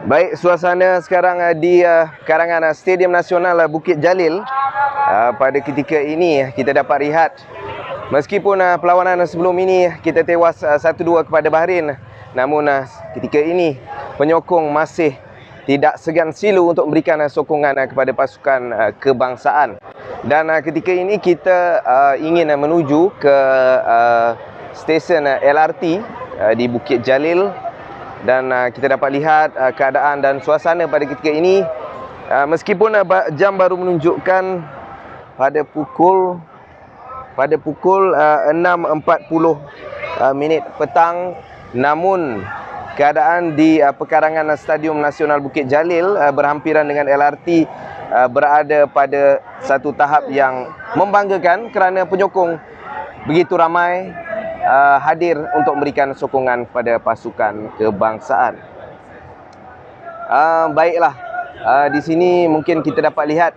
Baik, suasana sekarang di karangan Stadium Nasional Bukit Jalil. Pada ketika ini kita dapat lihat, meskipun perlawanan sebelum ini kita tewas 1-2 kepada Bahrain, namun ketika ini penyokong masih tidak segan silu untuk memberikan sokongan kepada pasukan kebangsaan. Dan ketika ini kita ingin menuju ke stesen LRT di Bukit Jalil. Dan kita dapat lihat keadaan dan suasana pada ketika ini, meskipun jam baru menunjukkan pada pukul 6.40 minit petang, namun keadaan di pekarangan Stadium Nasional Bukit Jalil berhampiran dengan LRT berada pada satu tahap yang membanggakan kerana penyokong begitu ramai hadir untuk memberikan sokongan kepada pasukan kebangsaan. Baiklah, di sini mungkin kita dapat lihat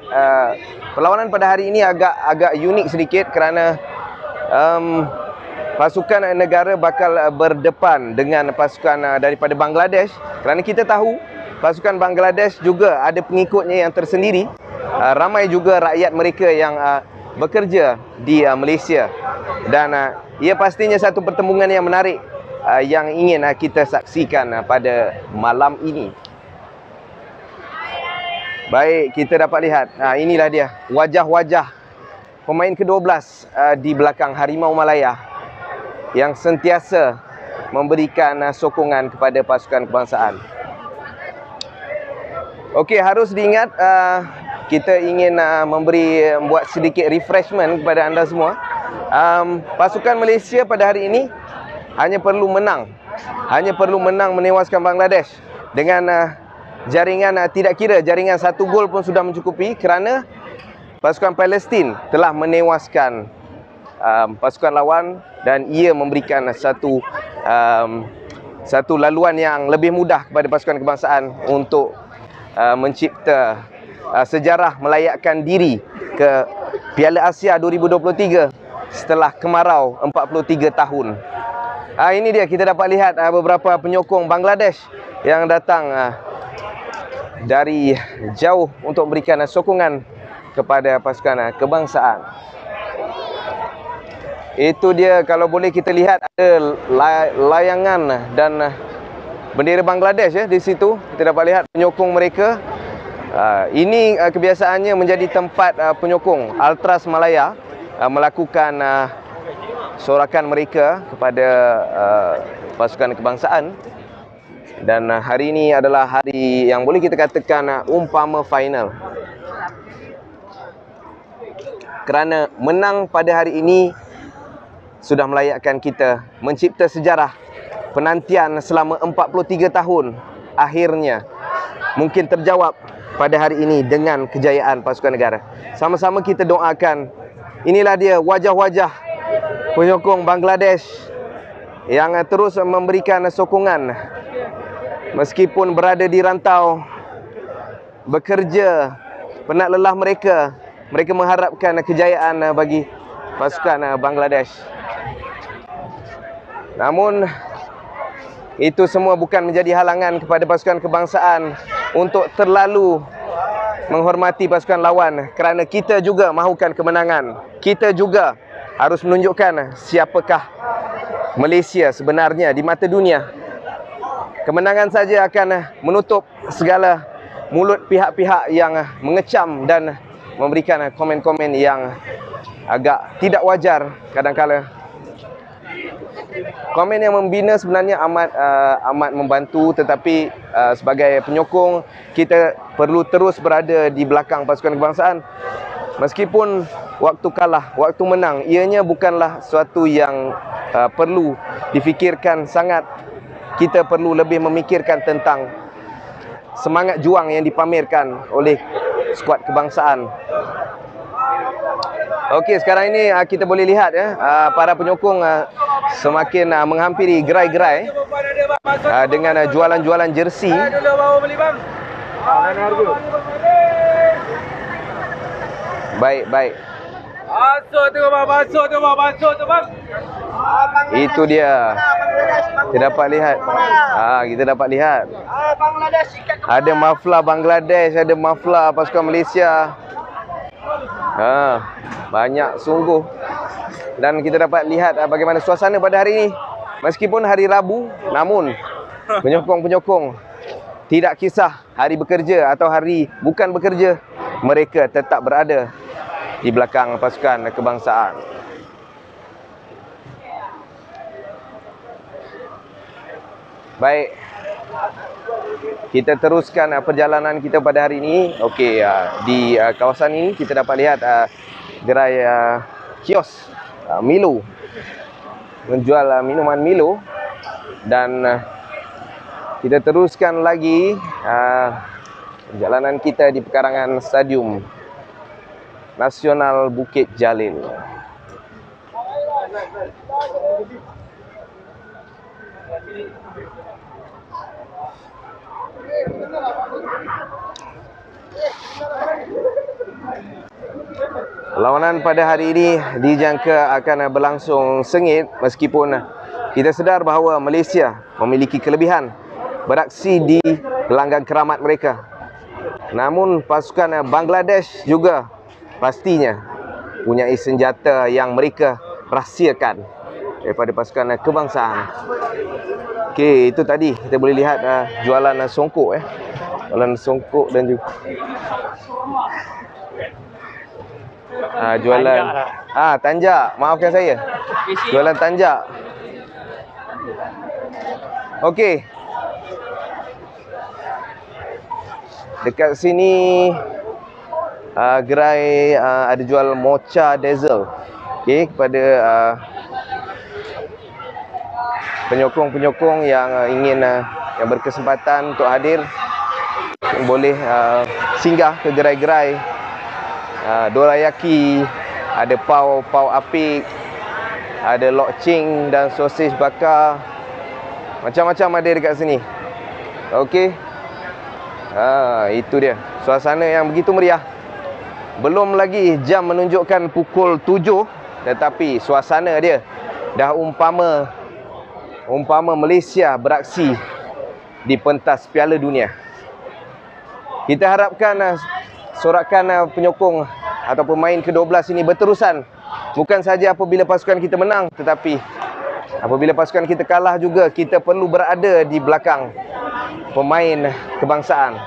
perlawanan pada hari ini agak unik sedikit kerana pasukan negara bakal berdepan dengan pasukan daripada Bangladesh, kerana kita tahu pasukan Bangladesh juga ada pengikutnya yang tersendiri. Ramai juga rakyat mereka yang bekerja di Malaysia, dan ia pastinya satu pertembungan yang menarik yang ingin kita saksikan pada malam ini. Baik, kita dapat lihat, inilah dia wajah-wajah pemain ke-12 di belakang Harimau Malaya yang sentiasa memberikan sokongan kepada pasukan kebangsaan. Okey, harus diingat, kita ingin membuat sedikit refreshment kepada anda semua. Pasukan Malaysia pada hari ini hanya perlu menang menewaskan Bangladesh dengan jaringan, tidak kira jaringan 1 gol pun sudah mencukupi, kerana pasukan Palestin telah menewaskan pasukan lawan dan ia memberikan satu laluan yang lebih mudah kepada pasukan kebangsaan untuk mencipta sejarah melayakkan diri ke Piala Asia 2023 setelah kemarau 43 tahun. Ini dia, kita dapat lihat beberapa penyokong Bangladesh yang datang dari jauh untuk memberikan sokongan kepada pasukan kebangsaan. Itu dia, kalau boleh kita lihat ada layangan dan bendera Bangladesh di situ. Kita dapat lihat penyokong mereka. Ini kebiasaannya menjadi tempat penyokong Ultras Malaya melakukan sorakan mereka kepada pasukan kebangsaan. Dan hari ini adalah hari yang boleh kita katakan umpama final, kerana menang pada hari ini sudah melayakkan kita mencipta sejarah penantian selama 43 tahun akhirnya mungkin terjawab pada hari ini dengan kejayaan pasukan negara. Sama-sama kita doakan. Inilah dia wajah-wajah penyokong Bangladesh yang terus memberikan sokongan meskipun berada di rantau, bekerja penat lelah mereka mengharapkan kejayaan bagi pasukan Bangladesh. Namun itu semua bukan menjadi halangan kepada pasukan kebangsaan untuk terlalu menghormati pasukan lawan, kerana kita juga mahukan kemenangan. Kita juga harus menunjukkan siapakah Malaysia sebenarnya di mata dunia. Kemenangan saja akan menutup segala mulut pihak-pihak yang mengecam dan memberikan komen-komen yang agak tidak wajar kadang-kala. Komen yang membina sebenarnya amat membantu, tetapi sebagai penyokong kita perlu terus berada di belakang pasukan kebangsaan. Meskipun waktu kalah, waktu menang, ianya bukanlah suatu yang perlu difikirkan sangat. Kita perlu lebih memikirkan tentang semangat juang yang dipamerkan oleh skuad kebangsaan. Okey, sekarang ini kita boleh lihat para penyokong semakin menghampiri gerai-gerai dengan jualan-jualan jersey. Baik. Masuk tu bang, masuk tu bang, masuk tu bang. Itu dia. Kita dapat lihat. Kita dapat lihat. Ada mafla Bangladesh, ada mafla pasukan Malaysia. Banyak sungguh. Dan kita dapat lihat bagaimana suasana pada hari ini. Meskipun hari Rabu, namun penyokong-penyokong, tidak kisah hari bekerja atau hari bukan bekerja, mereka tetap berada di belakang pasukan kebangsaan. Baik, kita teruskan perjalanan kita pada hari ini. Okey, di kawasan ini kita dapat lihat gerai kios Milo, menjual minuman Milo. Dan kita teruskan lagi perjalanan kita di pekarangan Stadium Nasional Bukit Jalil. Perlawanan pada hari ini dijangka akan berlangsung sengit, meskipun kita sedar bahawa Malaysia memiliki kelebihan beraksi di gelanggang keramat mereka. Namun pasukan Bangladesh juga pastinya punya senjata yang mereka rahsiakan daripada pasukan kebangsaan. Okey, itu tadi kita boleh lihat jualan songkok jualan songkok dan juga jualan tanjak. Maafkan saya. Jualan tanjak. Okey. Dekat sini gerai ada jual mocha diesel. Okey, kepada penyokong-penyokong yang ingin yang berkesempatan untuk hadir, boleh singgah ke gerai-gerai dorayaki, ada pau apik, ada lokcing dan sosis bakar. Macam-macam ada dekat sini. Okey. Itu dia. Suasana yang begitu meriah. Belum lagi jam menunjukkan pukul 7, tetapi suasana dia dah umpama Malaysia beraksi di pentas Piala Dunia. Kita harapkan sorakan penyokong atau pemain ke-12 ini berterusan. Bukan saja apabila pasukan kita menang, tetapi apabila pasukan kita kalah juga, kita perlu berada di belakang pemain kebangsaan.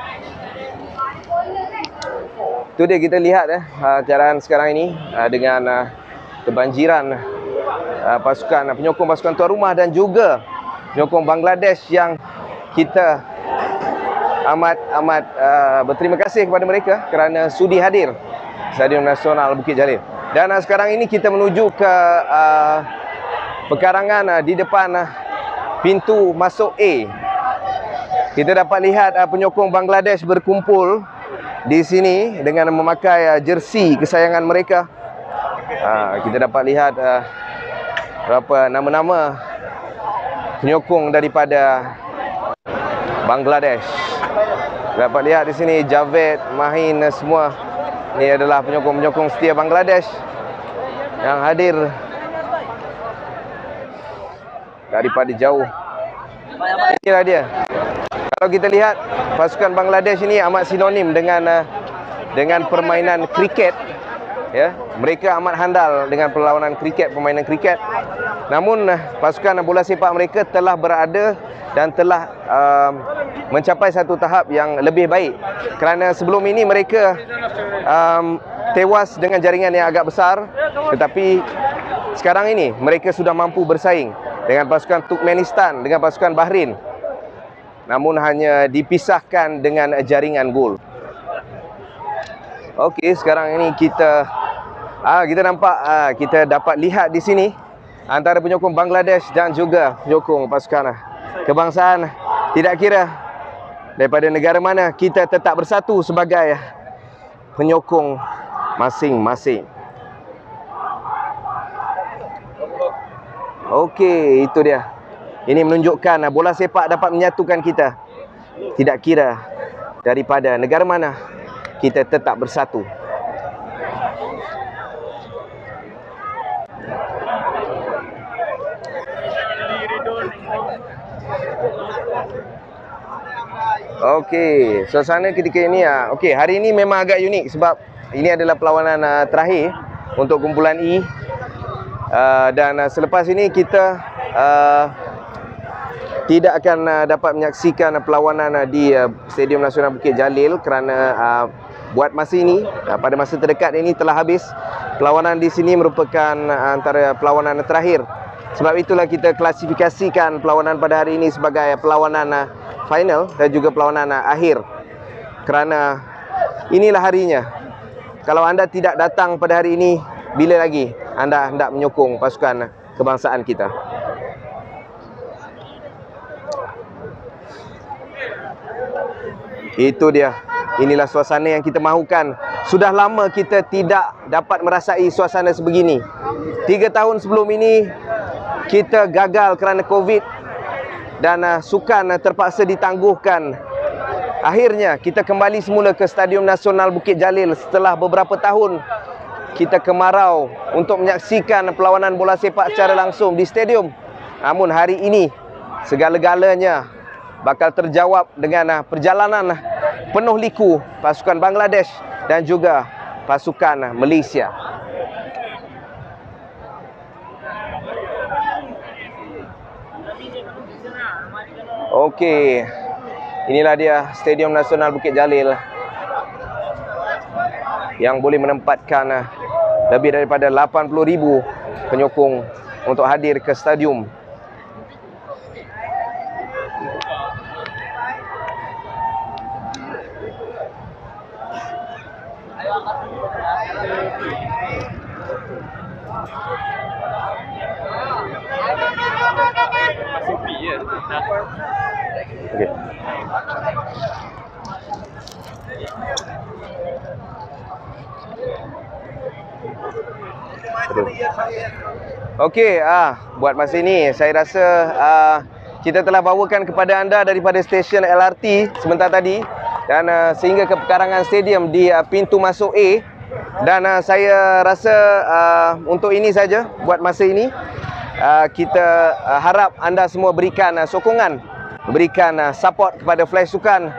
Itu dia, kita lihat keadaan sekarang ini dengan kebanjiran penyokong pasukan tuan rumah dan juga penyokong Bangladesh yang kita amat berterima kasih kepada mereka kerana sudi hadir Stadium Nasional Bukit Jalil. Dan sekarang ini kita menuju ke pekarangan di depan pintu masuk A. Kita dapat lihat penyokong Bangladesh berkumpul di sini dengan memakai jersey kesayangan mereka. Kita dapat lihat berapa nama-nama penyokong daripada Bangladesh. Dapat lihat di sini Javed, Mahin, semua. Ini adalah penyokong-penyokong setia Bangladesh yang hadir daripada jauh. Inilah dia. Kalau kita lihat, pasukan Bangladesh ini amat sinonim dengan permainan kriket. Ya, mereka amat handal dengan perlawanan kriket, permainan kriket. Namun pasukan bola sepak mereka telah berada dan telah mencapai satu tahap yang lebih baik. Kerana sebelum ini mereka tewas dengan jaringan yang agak besar, tetapi sekarang ini mereka sudah mampu bersaing dengan pasukan Turkmenistan, dengan pasukan Bahrain. Namun hanya dipisahkan dengan jaringan gol. Okey, sekarang ini kita nampak, kita dapat lihat di sini antara penyokong Bangladesh dan juga penyokong pasukan kebangsaan. Tidak kira daripada negara mana, kita tetap bersatu sebagai penyokong masing-masing. Okey, itu dia. Ini menunjukkan bola sepak dapat menyatukan kita. Tidak kira daripada negara mana, kita tetap bersatu. Okey, suasana ketika ini okey, hari ini memang agak unik sebab ini adalah perlawanan terakhir untuk kumpulan E. Dan selepas ini kita tidak akan dapat menyaksikan perlawanan di Stadium Nasional Bukit Jalil kerana buat masa ini, pada masa terdekat ini telah habis. Perlawanan di sini merupakan antara perlawanan terakhir. Sebab itulah kita klasifikasikan perlawanan pada hari ini sebagai perlawanan final dan juga perlawanan akhir. Kerana inilah harinya. Kalau anda tidak datang pada hari ini, bila lagi anda hendak menyokong pasukan kebangsaan kita? Itu dia. Inilah suasana yang kita mahukan. Sudah lama kita tidak dapat merasai suasana sebegini. 3 tahun sebelum ini kita gagal kerana Covid dan sukan terpaksa ditangguhkan. Akhirnya kita kembali semula ke Stadium Nasional Bukit Jalil setelah beberapa tahun kita kemarau untuk menyaksikan perlawanan bola sepak secara langsung di stadium. Namun hari ini segala-galanya bakal terjawab dengan perjalanan penuh liku pasukan Bangladesh dan juga pasukan Malaysia. Okey, inilah dia Stadium Nasional Bukit Jalil yang boleh menempatkan lebih daripada 80,000 penyokong untuk hadir ke stadium. Okay. Okey, buat masa ini saya rasa kita telah bawakan kepada anda daripada stesen LRT sebentar tadi dan sehingga ke pekarangan stadium di pintu masuk A. Dan saya rasa untuk ini saja buat masa ini. Kita harap anda semua berikan sokongan, berikan support kepada Flash Sukan,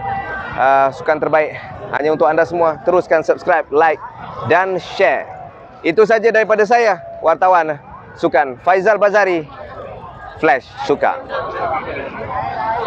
sukan terbaik hanya untuk anda semua. Teruskan subscribe, like dan share. Itu saja daripada saya, wartawan sukan Faizal Bazari, Flash Sukan.